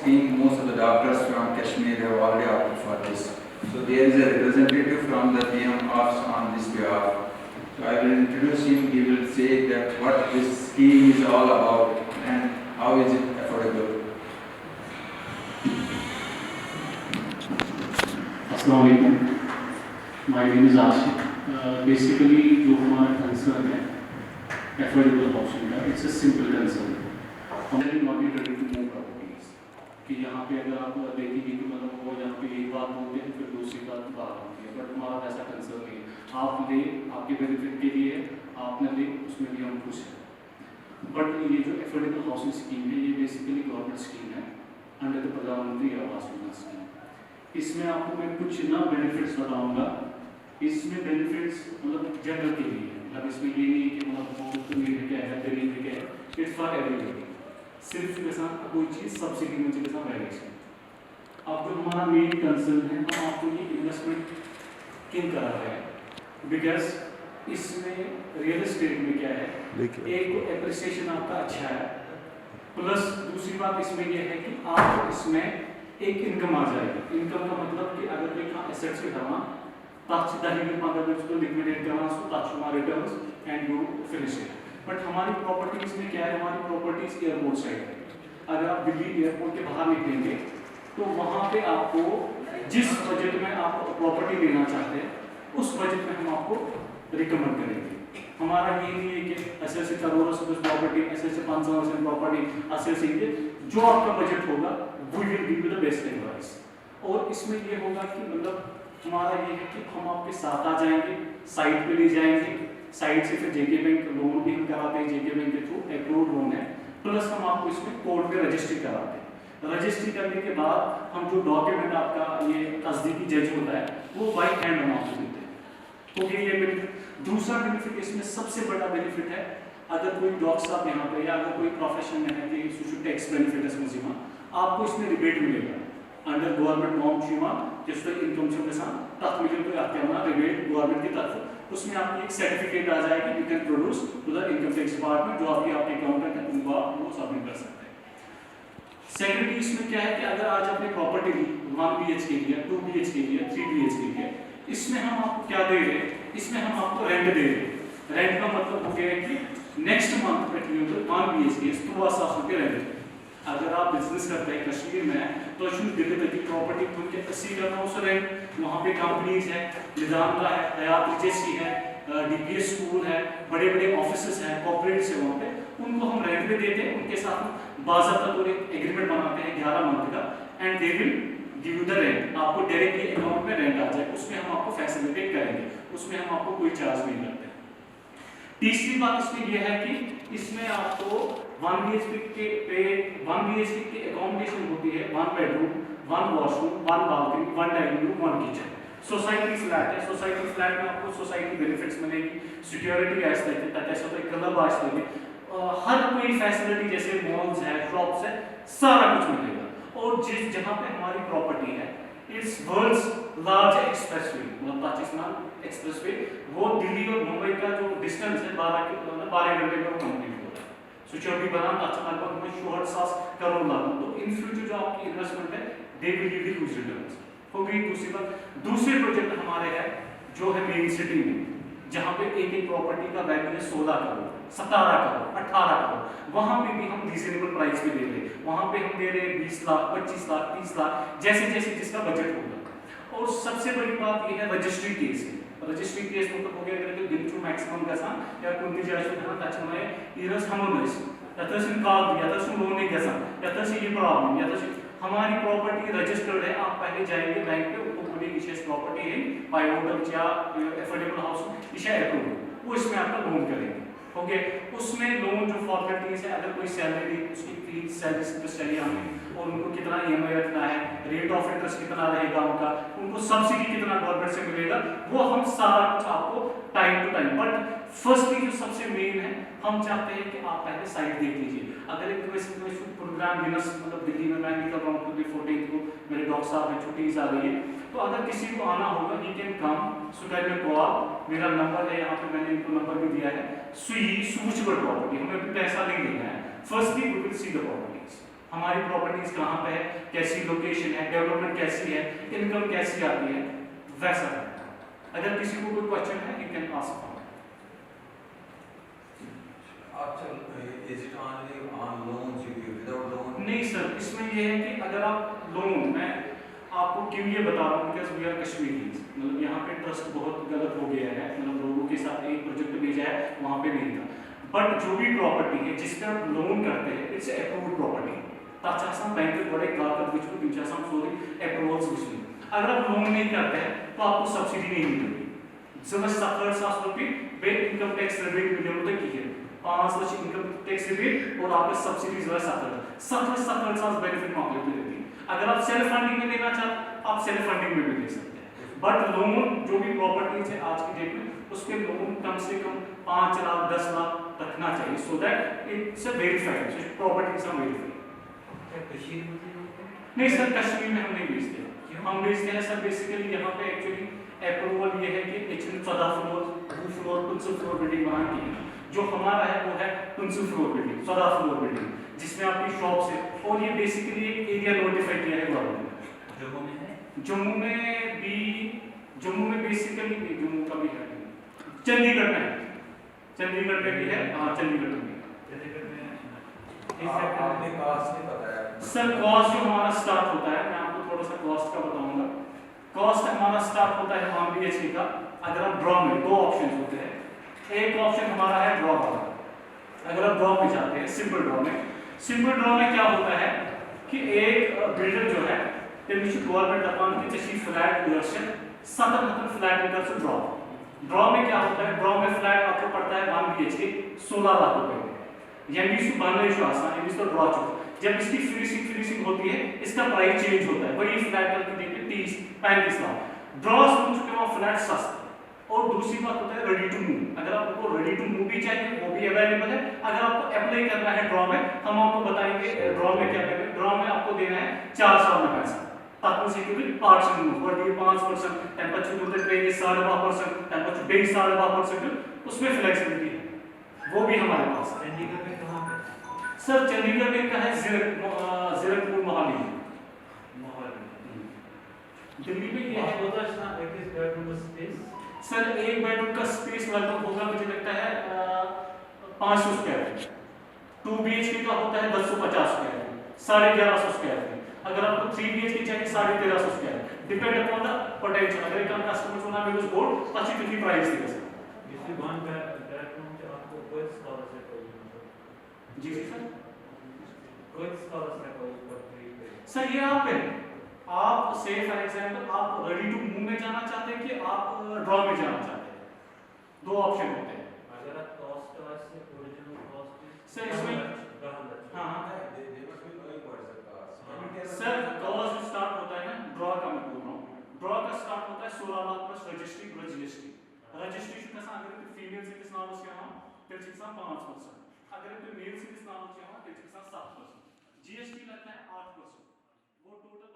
scheme, most of the doctors from Kashmir have already opted for this. So there is a representative from the PM office on this behalf. So I will introduce him. He will say that what this scheme is all about and how is it affordable. अस्सलाम वालेकुम, my name is Ashiq. Basically जो हमारा concern है affordable housing का, it's a simple concern. हम not be ready to move properties कि यहाँ पे अगर आप देखेंगे कि मतलब वो यहाँ पे एक बात बोलते हैं फिर दूसरी बात बाहर होती है, बट हमारा ऐसा कंसर्न नहीं है। आप ले, आपके बेनिफिट के लिए आपने ले, उसमें भी हम खुश हैं। बट ये जो एफोर्डेबल हाउसिंग स्कीम है, ये बेसिकली गवर्नमेंट स्कीम है अंडर द प्रधानमंत्री आवास योजना स्कीम। इसमें आपको मैं कुछ ना बेनिफिट्स बताऊंगा। इसमें बेनिफिट्स मतलब जनरल के लिए, मतलब इसमें ये नहीं कि मतलब नीड क्या है, गरीब क्या है, इट्स फॉर एवरीबॉडी। सिर्फ कैसा कोई चीज़ सब्सिडी में कैसा वेरिएशन। अब जो हमारा मेन कंसर्न है, हम आपको ये इन्वेस्टमेंट किन करा रहे हैं, बिकॉज इसमें रियल एस्टेट में क्या है, एक तो एप्रिसिएशन आपका अच्छा है, प्लस दूसरी बात इसमें यह है कि आप इसमें एक इनकम आ जाएगी। इनकम का मतलब कि अगर कोई कहाँ एसेट्स के धर्मा ताकि 10-15 मिनट को लिक्विडेट करना सो ताकि हमारे returns and you finish it. But हमारी प्रॉपर्टीज में क्या है, हमारी प्रॉपर्टीज एयरपोर्ट साइड है। अगर आप दिल्ली एयरपोर्ट के बाहर निकलेंगे तो वहाँ पे आपको जिस बजट में आप प्रॉपर्टी लेना चाहते हैं उस बजट में हम आपको रिकमेंड करेंगे। हमारा ये नहीं है कि ऐसे करोड़ों से प्रॉपर्टी, ऐसे 500 प्रॉपर्टी, ऐसे जो आपका बजट होगा we will give you the best advice. और इसमें ये होगा कि मतलब हमारा ये है कि हम आपके साथ आ जाएंगे, साइट पे ले जाएंगे, साइट से फिर जेके बैंक लोन भी हम कराते हैं, जेके बैंक के थ्रू अप्रूव्ड लोन है, प्लस हम आपको इसमें कोर्ट में रजिस्ट्री कराते हैं। रजिस्ट्री करने के बाद हम जो डॉक्यूमेंट आपका ये तस्दीकी जज होता है वो बाई हैंड हम आपको देते हैं। तो ये बेनिफिट। दूसरा बेनिफिट इसमें सबसे बड़ा बेनिफिट है, अगर कोई डॉक्टर साहब यहाँ पे या अगर कोई प्रोफेशन में है कि सोशल टैक्स बेनिफिट है, आपको इसमें रिबेट मिलेगा अंडर गवर्नमेंट नॉर्म चीमा जिस पर इनकम से के साथ तक मिले तो आते हैं रिबेट गवर्नमेंट की तरफ। उसमें आपकी एक सर्टिफिकेट आ जाएगी, you can produce to the income tax department, जो आपके अकाउंटेंट है उनको आप वो सबमिट कर सकते हैं। सेकेंडली इसमें क्या है कि अगर आज आपने प्रॉपर्टी ली 1 BHK लिया, 2 BHK लिया, 3 BHK लिया, इसमें हम आपको क्या दे रहे हैं, इसमें हम आपको रेंट दे रहे हैं। रेंट का मतलब हो गया कि नेक्स्ट मंथ पे 1 BHK 2,000 रुपये रेंट। अगर आप बिजनेस करते हैं कश्मीर में तो दिल्ली की प्रॉपर्टी खुद के 80 करना उस रेंट, वहाँ पे कंपनीज है, निजाम का है, हयात रिजेसी है, DPS स्कूल है, बड़े बड़े ऑफिसेस हैं, कॉर्पोरेट्स है, वहाँ पे उनको हम रेंट पे देते हैं। उनके साथ बाज़ाब्ता तो एक एग्रीमेंट बनाते हैं 11 मंथ का, and they will give you the rent. आपको डायरेक्टली अकाउंट में रेंट आ जाए, उसमें हम आपको फैसिलिटेट करेंगे, उसमें हम आपको कोई चार्ज नहीं करते। तीसरी बात इसमें यह है कि इसमें आपको 1 BHK के अकोमोडेशन होती है, 1 bedroom, 1 washroom, 1 balcony, 1 dining room, 1 kitchen. Society flat है, सोसाइटी फ्लैट में आपको सोसाइटी बेनिफिट्स मिलेगी, सिक्योरिटी आस्ते तक क्लब आस्ते हर कोई फैसिलिटी जैसे मॉल्स है, शॉप्स है, सारा कुछ मिलेगा। और जिस जहाँ पे हमारी प्रॉपर्टी है इट्स वर्ल्ड्स लार्ज एक्सप्रेसवे, मतलब पाकिस्तान एक्सप्रेसवे, वो दिल्ली और मुंबई का जो डिस्टेंस है 12 घंटे में कंप्लीट होता है। सिक्योरिटी बनाना अच्छा लगभग में 100 करोड़ लागू। तो इन फ्यूचर जो आपकी इन्वेस्टमेंट है they will give you huge returns. हो गई दूसरी बात। दूसरे प्रोजेक्ट हमारे हैं जो है मेन सिटी में, जहाँ पे एक प्रॉपर्टी का वैल्यू है 16 करोड़, 17 करोड़, 18 करोड़। वहाँ पे भी हम रीजनेबल प्राइस पे दे रहे हैं। वहाँ पे हम दे रहे हैं 20 लाख, 25 लाख, 30 लाख, जैसे जैसे जिसका बजट होगा। और सबसे बड़ी बात यह है रजिस्ट्री केस है। रजिस्ट्री केस मतलब हो गया अगर दिन टू मैक्सिमम गसान या कुछ जाए तच हमस तथन कॉल यथन लोन गसान ये प्रॉब्लम यथ हमारी प्रॉपर्टी रजिस्टर्ड है। आप पहले जाएंगे बैंक पे, उनको बोलेंगे इस प्रॉपर्टी है बाय होटल या एफोर्डेबल हाउस इशा अप्रूव, वो इसमें आपका लोन करेंगे। ओके, उसमें लोन जो फॉर्मेलिटीज है, अगर कोई सैलरी उसकी फीस सैलरी से चाहिए हमें, और उनको कितना EMI रखना है, रेट ऑफ इंटरेस्ट कितना रहेगा उनका, उनको सब्सिडी कितना गवर्नमेंट से मिलेगा, वो हम सारा कुछ आपको time to time. But firstly जो सबसे मेन है, हम चाहते हैं कि आप पहले साइट देख लीजिए। अगर एक प्रोग्राम मतलब दिल्ली में मैं निकल रहा हूँ 14 को, मेरे डॉक्टर साहब में छुट्टी आ रही है, तो अगर किसी को आना होगा ही कैन कम सुकर में कॉल, मेरा नंबर है यहाँ पे, मैंने इनको नंबर भी दिया है। सूचबल प्रॉपर्टी हमें भी पैसा नहीं देना है। Firstly we will see the properties, हमारी प्रॉपर्टीज कहाँ पे है, कैसी लोकेशन है, डेवलपमेंट कैसी है, इनकम कैसी आती है, वैसा रहता है। अगर किसी को कोई क्वेश्चन है, you can ask. Is it only on loans you give? Without loan? नहीं सर, इसमें यह है कि अगर आप लोन, मैं आपको क्यों ये बता रहा हूँ, बिकॉज वी आर कश्मीरीज, मतलब यहाँ पे ट्रस्ट बहुत गलत हो गया है, मतलब लोगों के साथ एक प्रोजेक्ट भेजा है, वहाँ पे नहीं था। बट जो भी प्रॉपर्टी है जिस पे आप लोन करते हैं, इट्स अप्रूव्ड प्रॉपर्टी। ताकि आसान बैंक के बड़े कागज विच को पिंचा सम सॉरी अप्रूवल्स विच में, अगर आप लोन नहीं करते हैं तो आपको सब्सिडी नहीं मिलेगी। समझ 70,000 रुपये बे इनकम टैक्स रिबेट मिले होते की है, 5 लाख इनकम टैक्स रिबेट और आपका सब्सिडीज वाला 70,000 बेनिफिट मांगे देती है। अगर आप सेल्फ फंडिंग में लेना चाहते, आप सेल्फ फंडिंग में भी ले सकते हैं। बट लोन जो भी प्रॉपर्टीज है आज की डेट में, उस पे लोन कम से कम 5 लाख 10 लाख रखना चाहिए, so that it's a verified properties are verified. नहीं सर, कश्मीर में हम नहीं बेचते, हम बेचते हैं सर बेसिकली यहाँ पे एक्चुअली अप्रूवल ये है कि actually 14 floor principal floor building बनानी है। जो हमारा है वो है principal floor building, 14 floor building, जिसमें आपकी शॉप्स है, और ये बेसिकली एक एरिया नोटिफाई किया है गवर्नमेंट ने। जम्मू में है? जम्मू में भी, जम्मू में बेसिकली जम्मू का भी है, चंडीगढ़ में है, चंडीगढ़ में भी है, हाँ चंडीगढ़ में। आपने कॉस्ट नहीं बताया सर। कॉस्ट जो हमारा स्टार्ट होता है, मैं आपको थोड़ा सा कॉस्ट का बताऊंगा। कॉस्ट हमारा स्टार्ट होता है 1 BHK का। अगर हम ड्रॉ में, दो ऑप्शन होते हैं, एक ऑप्शन हमारा है ड्रॉ वाला। अगर आप ड्रॉ में जाते हैं, सिंपल ड्रॉ में, सिंपल ड्रॉ में क्या होता है कि एक बिल्डर जो है गवर्नमेंट अपॉन की जैसी फ्लैट वर्षन 7 फ्लैट मीटर ड्रॉ। ड्रॉ में क्या होता है, ड्रॉ में फ्लैट आपको पड़ता है 1 BHK 16 लाख रुपए, यानी इसको बांधने जो आसान है, इसको ड्रॉ चुका। जब इसकी फिनिशिंग होती है, इसका प्राइस चेंज होता है, वही फ्लैट की देखिए 30-35 लाख। ड्रॉ हो चुके हैं फ्लैट सस्ता। और दूसरी बात होता है रेडी टू मूव। अगर आपको रेडी टू मूव भी चाहिए, वो भी अवेलेबल है। अगर आपको अप्लाई करना है ड्रॉ में, हम आपको बताएंगे ड्रॉ में क्या करें। ड्रॉ में आपको देना है 4 साल में पैसा, ताकि सिक्योरिटी 8% मूव, 5%, टेम्परेचर होते हैं 5.5%, टेम्परेचर 5.5%, उसमें फ्लेक्सिबिलिटी है, वो भी हमारे पास है। चंडीगढ़ में कहाँ पे? सर चंडीगढ़ में का है जीरकपुर मोहाली में। दिल्ली में ये है सर, एक बेडरूम का स्पेस लगभग होगा, मुझे लगता है 500 स्क्वायर फीट। 2 BHK का होता है 1050 स्क्वायर फीट, 1150 स्क्वायर फीट। अगर आपको 3 BHK चाहिए 1350 square feet, depend upon the potential. अगर एक कस्टमर सोना में उस बोर्ड अच्छी कितनी प्राइस देगा सर। इसी वन बेडरूम से आपको कोई स्कॉलरशिप होगी? जी सर, कोई स्कॉलरशिप होगी? सर ये आप से फॉर एग्जांपल आप रेडी टू मूव में जाना चाहते हैं कि आप ड्रॉ में जाना चाहते हैं, दो ऑप्शन होते हैं। अगर आप कॉस्ट से ओरिजिनल कॉस्ट सर इसमें हाँ सर, कॉस्ट स्टार्ट होता है ना ड्रॉ का, मैं बोल रहा हूँ ड्रॉ का स्टार्ट होता है 16 lakh plus registry plus GST। Registration का अगर फीमेल से किस नाम से यहाँ फिर 5%, अगर मेल से किस नाम से यहाँ फिर 7%, GST लगता है 8%, वो टोटल